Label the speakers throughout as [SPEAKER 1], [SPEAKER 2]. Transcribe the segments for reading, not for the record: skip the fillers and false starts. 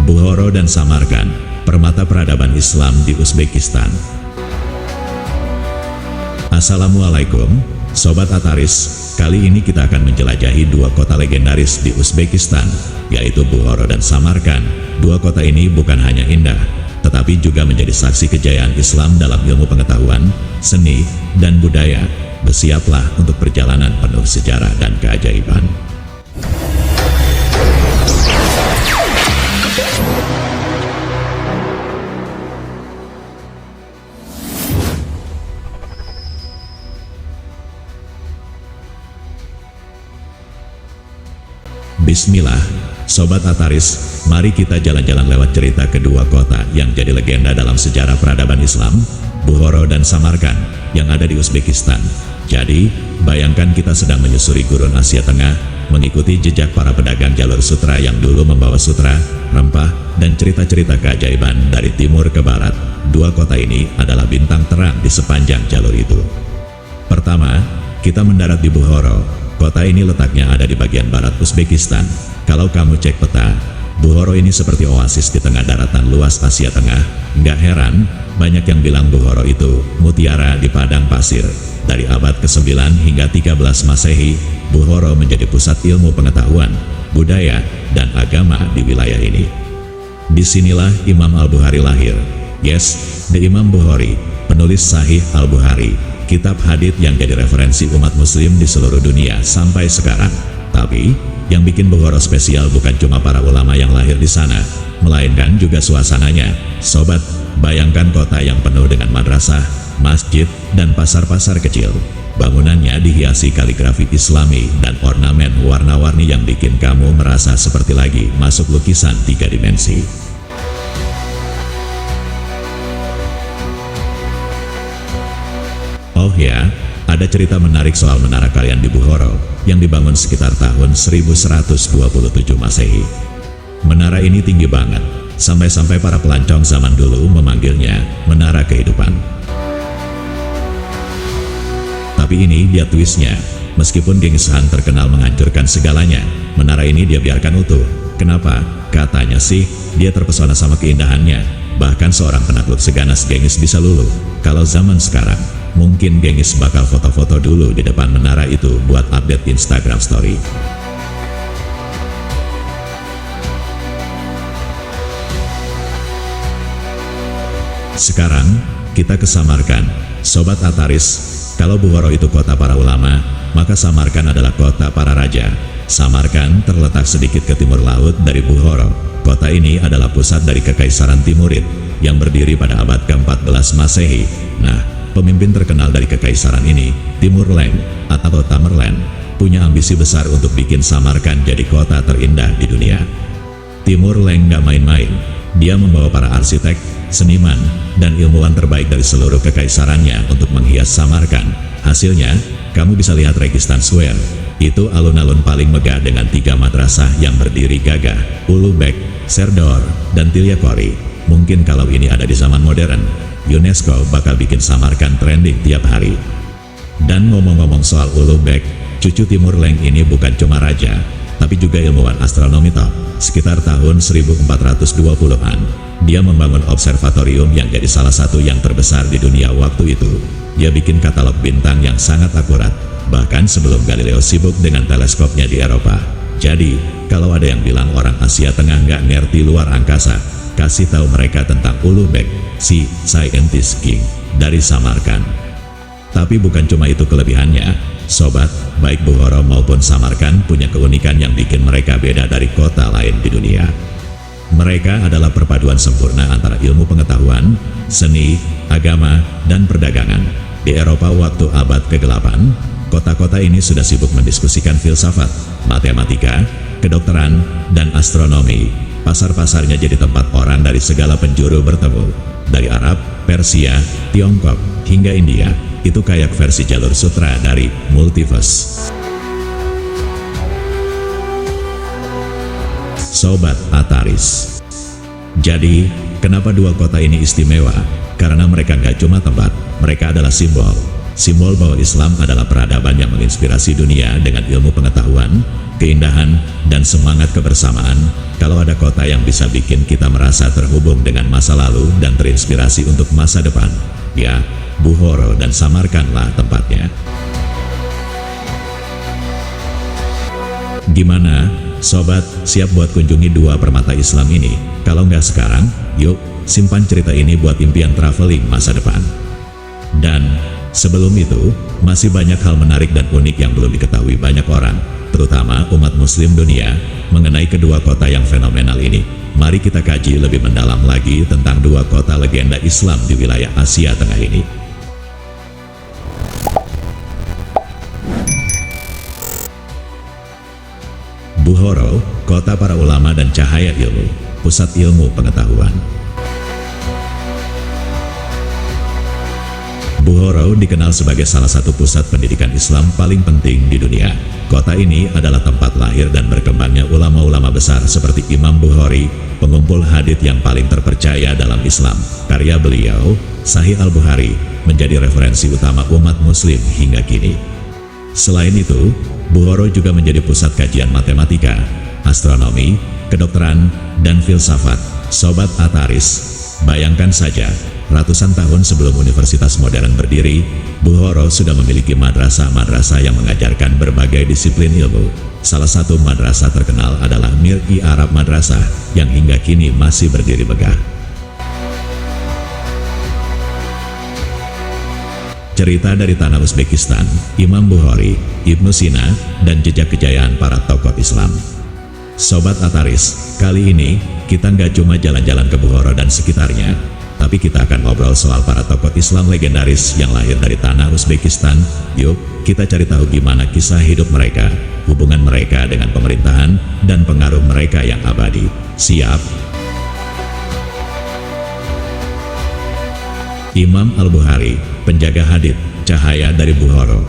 [SPEAKER 1] Bukhara dan Samarkand, permata peradaban Islam di Uzbekistan. Assalamualaikum, Sobat Ataris. Kali ini kita akan menjelajahi dua kota legendaris di Uzbekistan, yaitu Bukhara dan Samarkand. Dua kota ini bukan hanya indah, tetapi juga menjadi saksi kejayaan Islam dalam ilmu pengetahuan, seni, dan budaya. Bersiaplah untuk perjalanan penuh sejarah dan keajaiban. Bismillah, Sobat Ataris, mari kita jalan-jalan lewat cerita kedua kota yang jadi legenda dalam sejarah peradaban Islam, Bukhara dan Samarkand, yang ada di Uzbekistan. Jadi, bayangkan kita sedang menyusuri gurun Asia Tengah, mengikuti jejak para pedagang jalur sutra yang dulu membawa sutra, rempah, dan cerita-cerita keajaiban dari timur ke barat. Dua kota ini adalah bintang terang di sepanjang jalur itu. Pertama, kita mendarat di Bukhara. Kota ini letaknya ada di bagian barat Uzbekistan. Kalau kamu cek peta, Bukhara ini seperti oasis di tengah daratan luas Asia Tengah. Nggak heran, banyak yang bilang Bukhara itu mutiara di padang pasir. Dari abad ke-9 hingga 13 Masehi, Bukhara menjadi pusat ilmu pengetahuan, budaya, dan agama di wilayah ini. Disinilah Imam Al-Bukhari lahir. Yes, the Imam Bukhari, penulis Sahih Al-Bukhari, kitab hadits yang jadi referensi umat muslim di seluruh dunia sampai sekarang. Tapi, yang bikin Bukhara spesial bukan cuma para ulama yang lahir di sana, melainkan juga suasananya. Sobat, bayangkan kota yang penuh dengan madrasah, masjid, dan pasar-pasar kecil. Bangunannya dihiasi kaligrafi Islami dan ornamen warna-warni yang bikin kamu merasa seperti lagi masuk lukisan 3 dimensi. Oh ya, ada cerita menarik soal menara kalian di Bukhara yang dibangun sekitar tahun 1127 Masehi. Menara ini tinggi banget, sampai-sampai para pelancong zaman dulu memanggilnya Menara Kehidupan. Tapi ini dia twistnya, meskipun Genghis Khan terkenal menghancurkan segalanya, menara ini dia biarkan utuh. Kenapa? Katanya sih, dia terpesona sama keindahannya. Bahkan seorang penakluk seganas Genghis bisa luluh. Kalau zaman sekarang, mungkin Genghis bakal foto-foto dulu di depan menara itu buat update Instagram story. Sekarang, kita ke Samarkand. Sobat Ataris, kalau Bukhara itu kota para ulama, maka Samarkand adalah kota para raja. Samarkand terletak sedikit ke timur laut dari Bukhara. Kota ini adalah pusat dari Kekaisaran Timurid yang berdiri pada abad ke-14 Masehi. Nah, pemimpin terkenal dari kekaisaran ini, Timur Leng atau Tamerlane, punya ambisi besar untuk bikin Samarkand jadi kota terindah di dunia. Timur Leng nggak main-main. Dia membawa para arsitek, seniman, dan ilmuwan terbaik dari seluruh kekaisarannya untuk menghias Samarkand. Hasilnya, kamu bisa lihat Registan Square. Itu alun-alun paling megah dengan 3 madrasah yang berdiri gagah, Ulugh Bek, Serdor, dan Tilyakori. Mungkin kalau ini ada di zaman modern, UNESCO bakal bikin Samarkand trending tiap hari. Dan ngomong-ngomong soal Ulugh Bek, cucu Timur Leng ini bukan cuma raja, tapi juga ilmuwan astronomi top. Sekitar tahun 1420-an, dia membangun observatorium yang jadi salah satu yang terbesar di dunia waktu itu. Dia bikin katalog bintang yang sangat akurat, bahkan sebelum Galileo sibuk dengan teleskopnya di Eropa. Jadi, kalau ada yang bilang orang Asia Tengah nggak ngerti luar angkasa, kasih tahu mereka tentang Ulugh Bek, si Scientist King dari Samarkand. Tapi bukan cuma itu kelebihannya. Sobat, baik Bukhara maupun Samarkand punya keunikan yang bikin mereka beda dari kota lain di dunia. Mereka adalah perpaduan sempurna antara ilmu pengetahuan, seni, agama, dan perdagangan. Di Eropa waktu abad ke-8, kota-kota ini sudah sibuk mendiskusikan filsafat, matematika, kedokteran, dan astronomi. Pasar-pasarnya jadi tempat orang dari segala penjuru bertemu. Dari Arab, Persia, Tiongkok, hingga India. Itu kayak versi jalur sutra dari Multiverse. Sobat Ataris, jadi kenapa dua kota ini istimewa? Karena mereka nggak cuma tempat, mereka adalah simbol. Simbol bahwa Islam adalah peradaban yang menginspirasi dunia dengan ilmu pengetahuan, keindahan, dan semangat kebersamaan. Kalau ada kota yang bisa bikin kita merasa terhubung dengan masa lalu dan terinspirasi untuk masa depan, ya, Bukhara dan Samarkandlah tempatnya. Gimana, sobat, siap buat kunjungi dua permata Islam ini? Kalau nggak sekarang, yuk, simpan cerita ini buat impian traveling masa depan. Dan, sebelum itu, masih banyak hal menarik dan unik yang belum diketahui banyak orang, terutama umat muslim dunia, mengenai kedua kota yang fenomenal ini. Mari kita kaji lebih mendalam lagi tentang dua kota legenda Islam di wilayah Asia Tengah ini. Bukhara, kota para ulama dan cahaya ilmu, pusat ilmu pengetahuan. Bukhara dikenal sebagai salah satu pusat pendidikan Islam paling penting di dunia. Kota ini adalah tempat lahir dan berkembangnya ulama-ulama besar seperti Imam Bukhari, pengumpul hadits yang paling terpercaya dalam Islam. Karya beliau, Sahih Al-Bukhari, menjadi referensi utama umat muslim hingga kini. Selain itu, Bukhara juga menjadi pusat kajian matematika, astronomi, kedokteran, dan filsafat. Sobat Ataris, bayangkan saja, ratusan tahun sebelum universitas modern berdiri, Bukhara sudah memiliki madrasah-madrasah yang mengajarkan berbagai disiplin ilmu. Salah satu madrasah terkenal adalah Mir-i Arab Madrasah, yang hingga kini masih berdiri megah. Cerita dari tanah Uzbekistan, Imam Bukhari, Ibnu Sina, dan jejak kejayaan para tokoh Islam. Sobat Ataris, kali ini kita nggak cuma jalan-jalan ke Bukhara dan sekitarnya, tapi kita akan ngobrol soal para tokoh Islam legendaris yang lahir dari tanah Uzbekistan. Yuk, kita cari tahu gimana kisah hidup mereka, hubungan mereka dengan pemerintahan, dan pengaruh mereka yang abadi. Siap? Imam Al-Bukhari, penjaga hadits, cahaya dari Bukhara.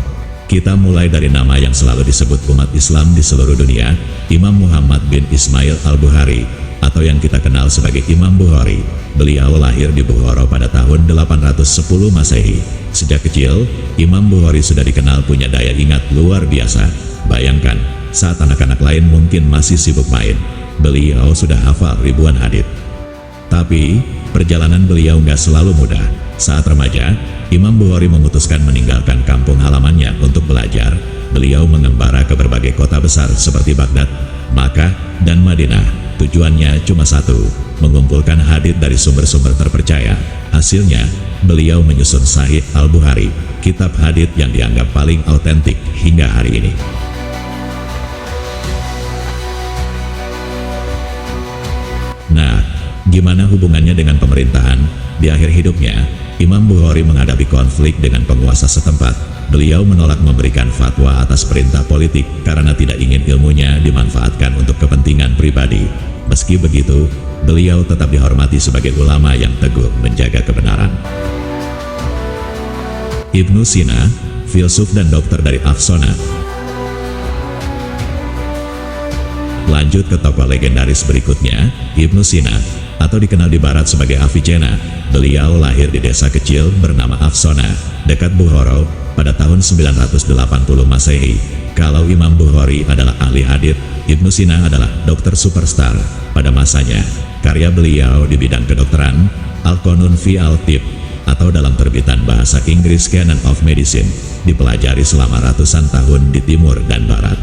[SPEAKER 1] Kita mulai dari nama yang selalu disebut umat Islam di seluruh dunia, Imam Muhammad bin Ismail Al-Bukhari, atau yang kita kenal sebagai Imam Bukhari. Beliau lahir di Bukhara pada tahun 810 Masehi. Sejak kecil, Imam Bukhari sudah dikenal punya daya ingat luar biasa. Bayangkan, saat anak-anak lain mungkin masih sibuk main, beliau sudah hafal ribuan hadits. Tapi, perjalanan beliau nggak selalu mudah. Saat remaja, Imam Bukhari memutuskan meninggalkan kampung halamannya untuk belajar. Beliau mengembara ke berbagai kota besar seperti Baghdad, Makkah, dan Madinah. Tujuannya cuma satu, mengumpulkan hadits dari sumber-sumber terpercaya. Hasilnya, beliau menyusun Sahih Al-Bukhari, kitab hadits yang dianggap paling autentik hingga hari ini. Nah, gimana hubungannya dengan pemerintahan? Di akhir hidupnya, Imam Bukhari menghadapi konflik dengan penguasa setempat. Beliau menolak memberikan fatwa atas perintah politik karena tidak ingin ilmunya dimanfaatkan untuk kepentingan pribadi. Meski begitu, beliau tetap dihormati sebagai ulama yang teguh menjaga kebenaran. Ibnu Sina, filsuf dan dokter dari Afsona. Lanjut ke tokoh legendaris berikutnya, Ibnu Sina, atau dikenal di barat sebagai Avicenna. Beliau lahir di desa kecil bernama Afsona, dekat Bukhara, pada tahun 980 Masehi. Kalau Imam Bukhari adalah ahli hadits, Ibnu Sina adalah dokter superstar pada masanya. Karya beliau di bidang kedokteran, Al-Qanun fi Al-Tib, atau dalam terbitan bahasa Inggris Canon of Medicine, dipelajari selama ratusan tahun di timur dan barat.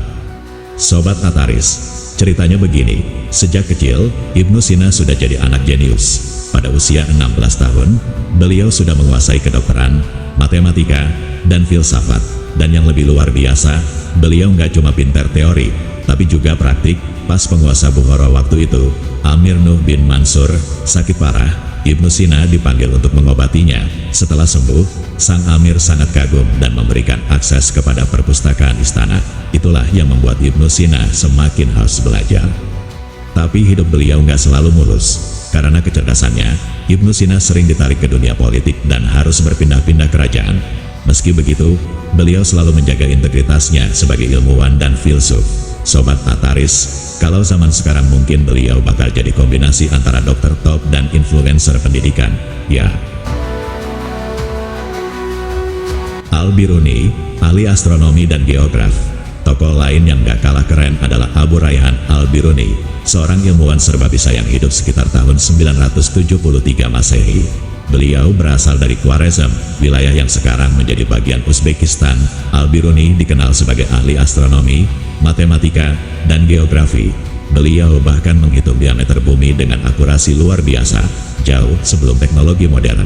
[SPEAKER 1] Sobat Ataris, ceritanya begini, sejak kecil, Ibnu Sina sudah jadi anak jenius. Pada usia 16 tahun, beliau sudah menguasai kedokteran, matematika, dan filsafat. Dan yang lebih luar biasa, beliau nggak cuma pintar teori, tapi juga praktik. Pas penguasa Bukhara waktu itu, Amir Nuh bin Mansur, sakit parah, Ibnu Sina dipanggil untuk mengobatinya. Setelah sembuh, sang Amir sangat kagum dan memberikan akses kepada perpustakaan istana. Itulah yang membuat Ibnu Sina semakin harus belajar. Tapi hidup beliau nggak selalu mulus. Karena kecerdasannya, Ibnu Sina sering ditarik ke dunia politik dan harus berpindah-pindah kerajaan. Meski begitu, beliau selalu menjaga integritasnya sebagai ilmuwan dan filsuf. Sobat Ataris, kalau zaman sekarang mungkin beliau bakal jadi kombinasi antara dokter top dan influencer pendidikan, ya. Al-Biruni, ahli astronomi dan geograf. Tokoh lain yang gak kalah keren adalah Abu Rayhan Al-Biruni, seorang ilmuwan serba bisa yang hidup sekitar tahun 973 Masehi. Beliau berasal dari Khwarezm, wilayah yang sekarang menjadi bagian Uzbekistan. Al-Biruni dikenal sebagai ahli astronomi, matematika, dan geografi. Beliau bahkan menghitung diameter bumi dengan akurasi luar biasa, jauh sebelum teknologi modern.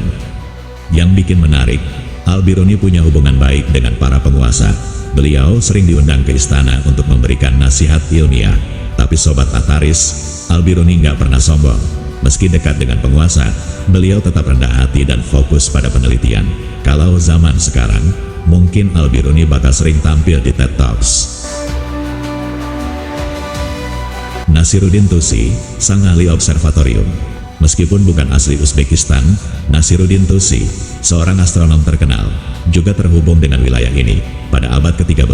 [SPEAKER 1] Yang bikin menarik, Al-Biruni punya hubungan baik dengan para penguasa. Beliau sering diundang ke istana untuk memberikan nasihat ilmiah. Tapi Sobat Ataris, Al-Biruni nggak pernah sombong. Meski dekat dengan penguasa, beliau tetap rendah hati dan fokus pada penelitian. Kalau zaman sekarang, mungkin Al-Biruni bakal sering tampil di TED Talks. Nasiruddin Tusi, sang ahli observatorium. Meskipun bukan asli Uzbekistan, Nasiruddin Tusi, seorang astronom terkenal, juga terhubung dengan wilayah ini. Pada abad ke-13,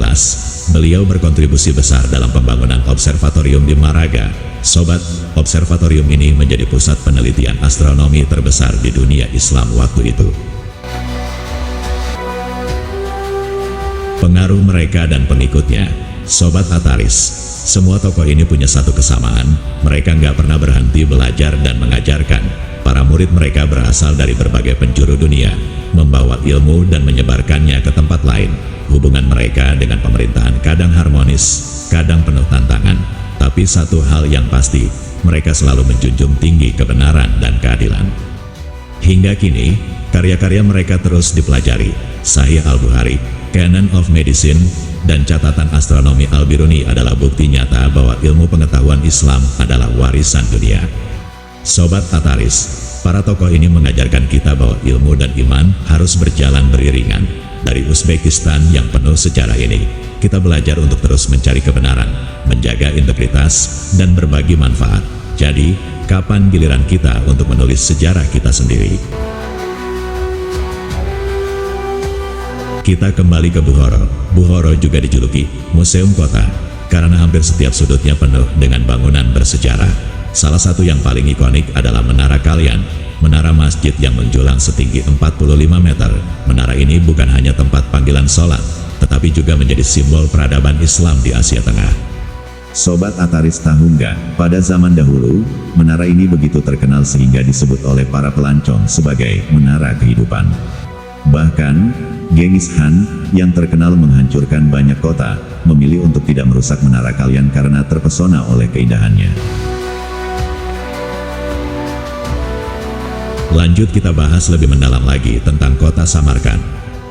[SPEAKER 1] beliau berkontribusi besar dalam pembangunan observatorium di Maraga. Sobat, observatorium ini menjadi pusat penelitian astronomi terbesar di dunia Islam waktu itu. Pengaruh mereka dan pengikutnya. Sobat Ataris, semua tokoh ini punya satu kesamaan, mereka nggak pernah berhenti belajar dan mengajarkan. Para murid mereka berasal dari berbagai penjuru dunia, membawa ilmu dan menyebarkannya ke tempat lain. Hubungan mereka dengan pemerintahan kadang harmonis, kadang penuh tantangan. Tapi satu hal yang pasti, mereka selalu menjunjung tinggi kebenaran dan keadilan. Hingga kini, karya-karya mereka terus dipelajari. Sahih Al-Bukhari, Canon of Medicine, dan catatan astronomi Al-Biruni adalah bukti nyata bahwa ilmu pengetahuan Islam adalah warisan dunia. Sobat Ataris, para tokoh ini mengajarkan kita bahwa ilmu dan iman harus berjalan beriringan. Dari Uzbekistan yang penuh sejarah ini, kita belajar untuk terus mencari kebenaran, menjaga integritas, dan berbagi manfaat. Jadi, kapan giliran kita untuk menulis sejarah kita sendiri? Kita kembali ke Bukhara. Bukhara juga dijuluki Museum Kota, karena hampir setiap sudutnya penuh dengan bangunan bersejarah. Salah satu yang paling ikonik adalah Menara Kalyan, menara masjid yang menjulang setinggi 45 meter. Menara ini bukan hanya tempat panggilan sholat, tetapi juga menjadi simbol peradaban Islam di Asia Tengah. Sobat Ataris, tahu nggak, pada zaman dahulu, menara ini begitu terkenal sehingga disebut oleh para pelancong sebagai Menara Kehidupan. Bahkan, Genghis Khan, yang terkenal menghancurkan banyak kota, memilih untuk tidak merusak Menara Kalyan karena terpesona oleh keindahannya. Lanjut kita bahas lebih mendalam lagi tentang kota Samarkand.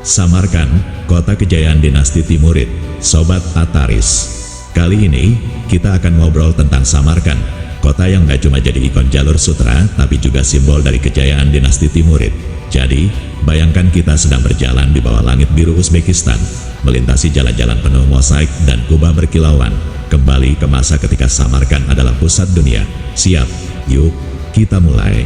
[SPEAKER 1] Samarkand, kota kejayaan dinasti Timurid. Sobat Ataris, kali ini, kita akan ngobrol tentang Samarkand, kota yang gak cuma jadi ikon jalur sutra, tapi juga simbol dari kejayaan dinasti Timurid. Jadi, bayangkan kita sedang berjalan di bawah langit biru Uzbekistan, melintasi jalan-jalan penuh mosaik dan kubah berkilauan, kembali ke masa ketika Samarkand adalah pusat dunia. Siap? Yuk, kita mulai.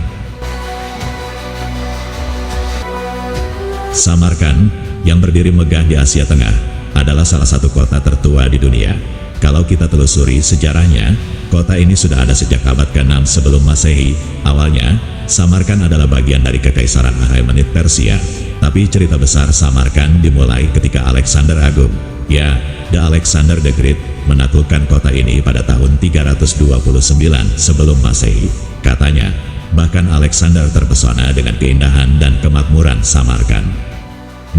[SPEAKER 1] Samarkand, yang berdiri megah di Asia Tengah, adalah salah satu kota tertua di dunia. Kalau kita telusuri sejarahnya, kota ini sudah ada sejak abad ke-6 sebelum Masehi. Awalnya, Samarkand adalah bagian dari Kekaisaran Achaemenid Persia. Tapi cerita besar Samarkand dimulai ketika Alexander Agung, ya, The Alexander the Great, menaklukkan kota ini pada tahun 329 sebelum Masehi. Katanya, bahkan Alexander terpesona dengan keindahan dan kemakmuran Samarkand.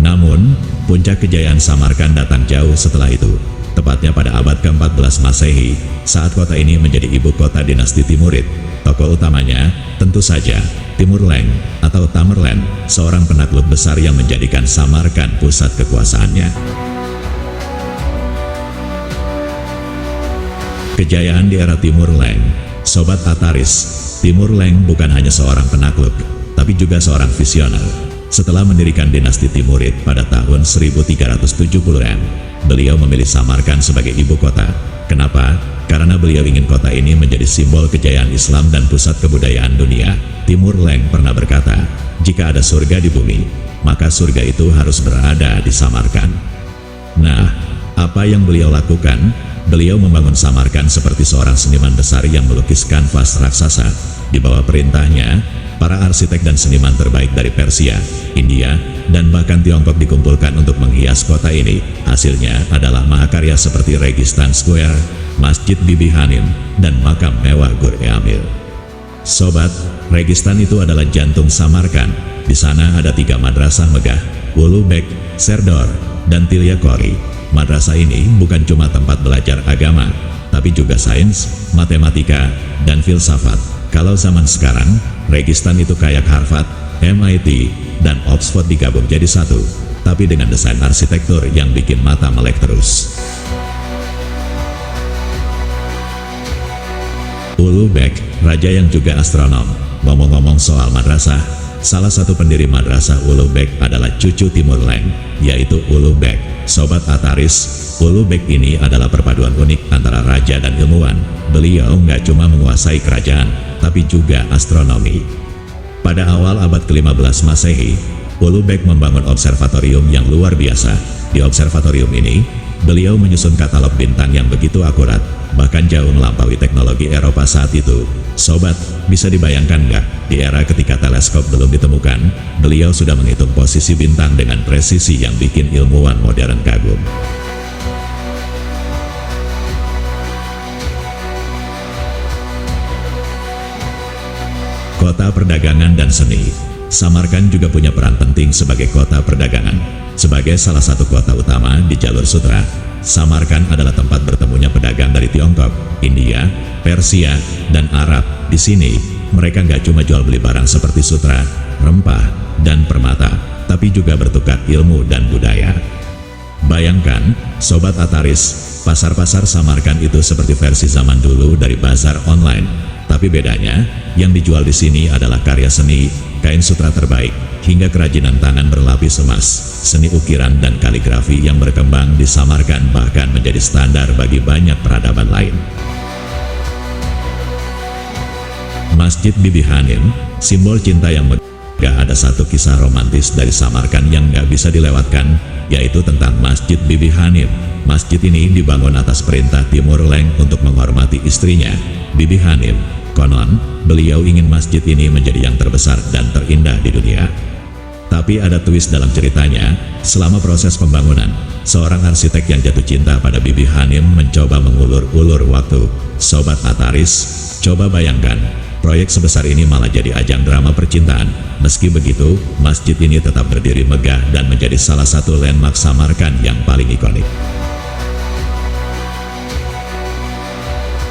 [SPEAKER 1] Namun, puncak kejayaan Samarkand datang jauh setelah itu. Tepatnya pada abad ke-14 Masehi, saat kota ini menjadi ibu kota dinasti Timurid. Tokoh utamanya, tentu saja, Timur Lenk atau Tamerlane, seorang penakluk besar yang menjadikan Samarkand pusat kekuasaannya. Kejayaan di era Timur Lenk. Sobat Ataris, Timur Lenk bukan hanya seorang penakluk, tapi juga seorang visioner. Setelah mendirikan dinasti Timurid pada tahun 1370-an, beliau memilih Samarkand sebagai ibu kota. Kenapa? Karena beliau ingin kota ini menjadi simbol kejayaan Islam dan pusat kebudayaan dunia. Timur Lenk pernah berkata, jika ada surga di bumi, maka surga itu harus berada di Samarkand. Nah, apa yang beliau lakukan? Beliau membangun Samarkand seperti seorang seniman besar yang melukis kanvas raksasa. Di bawah perintahnya, para arsitek dan seniman terbaik dari Persia, India, dan bahkan Tiongkok dikumpulkan untuk menghias kota ini. Hasilnya adalah mahakarya seperti Registan Square, Masjid Bibi Hanim, dan makam mewah Gur-e Amir. Sobat, Registan itu adalah jantung Samarkand. Di sana ada 3 madrasah megah, Ulu Beg, Serdor, dan Tilyakori. Madrasah ini bukan cuma tempat belajar agama, tapi juga sains, matematika, dan filsafat. Kalau zaman sekarang, Registan itu kayak Harvard, MIT, dan Oxford digabung jadi satu, tapi dengan desain arsitektur yang bikin mata melek terus. Ulu Beg, raja yang juga astronom. Ngomong-ngomong soal madrasah, salah satu pendiri madrasah Ulu Beg adalah cucu Timur Leng, yaitu Ulu Beg. Sobat Ataris, Ulu Beg ini adalah perpaduan unik antara raja dan ilmuwan. Beliau nggak cuma menguasai kerajaan, tapi juga astronomi. Pada awal abad ke-15 Masehi, Ulu Beg membangun observatorium yang luar biasa. Di observatorium ini, beliau menyusun katalog bintang yang begitu akurat, bahkan jauh melampaui teknologi Eropa saat itu. Sobat, bisa dibayangkan nggak? Di era ketika teleskop belum ditemukan, beliau sudah menghitung posisi bintang dengan presisi yang bikin ilmuwan modern kagum. Kota perdagangan dan seni. Samarkand juga punya peran penting sebagai kota perdagangan. Sebagai salah satu kota utama di jalur sutra, Samarkand adalah tempat bertemunya pedagang dari Tiongkok, India, Persia, dan Arab. Di sini, mereka nggak cuma jual beli barang seperti sutra, rempah, dan permata, tapi juga bertukar ilmu dan budaya. Bayangkan, Sobat Ataris, pasar-pasar Samarkand itu seperti versi zaman dulu dari bazar online. Tapi bedanya, yang dijual di sini adalah karya seni, kain sutra terbaik, hingga kerajinan tangan berlapis emas. Seni ukiran dan kaligrafi yang berkembang di Samarkand bahkan menjadi standar bagi banyak peradaban lain. Masjid Bibi Hanim, simbol cinta yang megah. Ada satu kisah romantis dari Samarkand yang nggak bisa dilewatkan, yaitu tentang Masjid Bibi Hanim. Masjid ini dibangun atas perintah Timur Leng untuk menghormati istrinya, Bibi Hanim. Konon, beliau ingin masjid ini menjadi yang terbesar dan terindah di dunia. Tapi ada twist dalam ceritanya. Selama proses pembangunan, seorang arsitek yang jatuh cinta pada Bibi Hanim mencoba mengulur-ulur waktu. Sobat Ataris, coba bayangkan, proyek sebesar ini malah jadi ajang drama percintaan. Meski begitu, masjid ini tetap berdiri megah dan menjadi salah satu landmark Samarkand yang paling ikonik.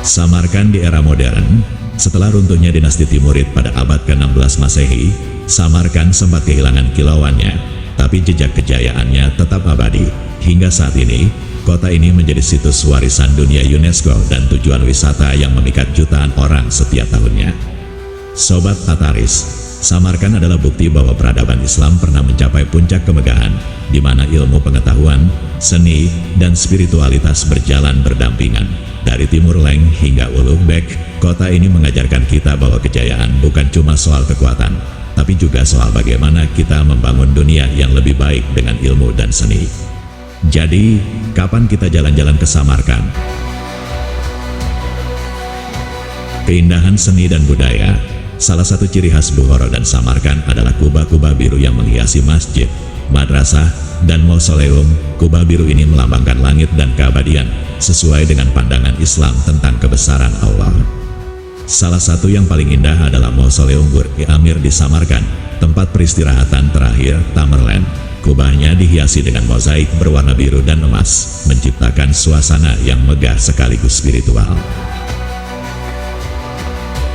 [SPEAKER 1] Samarkand di era modern. Setelah runtuhnya dinasti Timurid pada abad ke-16 Masehi, Samarkand sempat kehilangan kilauannya, tapi jejak kejayaannya tetap abadi. Hingga saat ini, kota ini menjadi situs warisan dunia UNESCO dan tujuan wisata yang memikat jutaan orang setiap tahunnya. Sobat Ataris, Samarkand adalah bukti bahwa peradaban Islam pernah mencapai puncak kemegahan, di mana ilmu pengetahuan, seni, dan spiritualitas berjalan berdampingan. Dari Timur Leng hingga Ulu Beg, kota ini mengajarkan kita bahwa kejayaan bukan cuma soal kekuatan, tapi juga soal bagaimana kita membangun dunia yang lebih baik dengan ilmu dan seni. Jadi, kapan kita jalan-jalan ke Samarkand? Keindahan seni dan budaya. Salah satu ciri khas Bukhara dan Samarkand adalah kubah-kubah biru yang menghiasi masjid, madrasah, dan mausoleum. Kubah biru ini melambangkan langit dan keabadian, sesuai dengan pandangan Islam tentang kebesaran Allah. Salah satu yang paling indah adalah mausoleum Gur-e Amir di Samarkand, tempat peristirahatan terakhir Tamerlane. Kubahnya dihiasi dengan mozaik berwarna biru dan emas, menciptakan suasana yang megah sekaligus spiritual.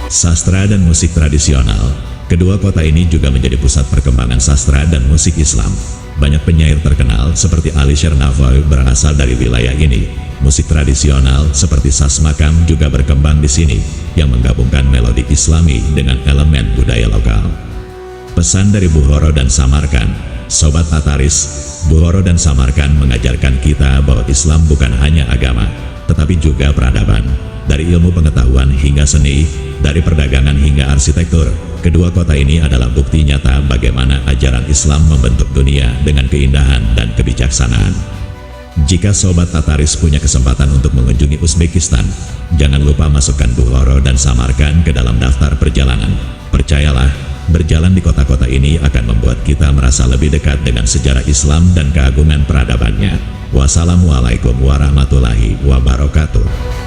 [SPEAKER 1] Sastra dan musik tradisional. Kedua kota ini juga menjadi pusat perkembangan sastra dan musik Islam. Banyak penyair terkenal seperti Ali Shernafoy berasal dari wilayah ini. Musik tradisional seperti saz makam juga berkembang di sini, yang menggabungkan melodi Islami dengan elemen budaya lokal. Pesan dari Bukhara dan Samarkand. Sobat Ataris, Bukhara dan Samarkand mengajarkan kita bahwa Islam bukan hanya agama, tetapi juga peradaban. Dari ilmu pengetahuan hingga seni, dari perdagangan hingga arsitektur, kedua kota ini adalah bukti nyata bagaimana ajaran Islam membentuk dunia dengan keindahan dan kebijaksanaan. Jika Sobat Tataris punya kesempatan untuk mengunjungi Uzbekistan, jangan lupa masukkan Bukhara dan Samarkand ke dalam daftar perjalanan. Percayalah, berjalan di kota-kota ini akan membuat kita merasa lebih dekat dengan sejarah Islam dan keagungan peradabannya. Wassalamualaikum warahmatullahi wabarakatuh.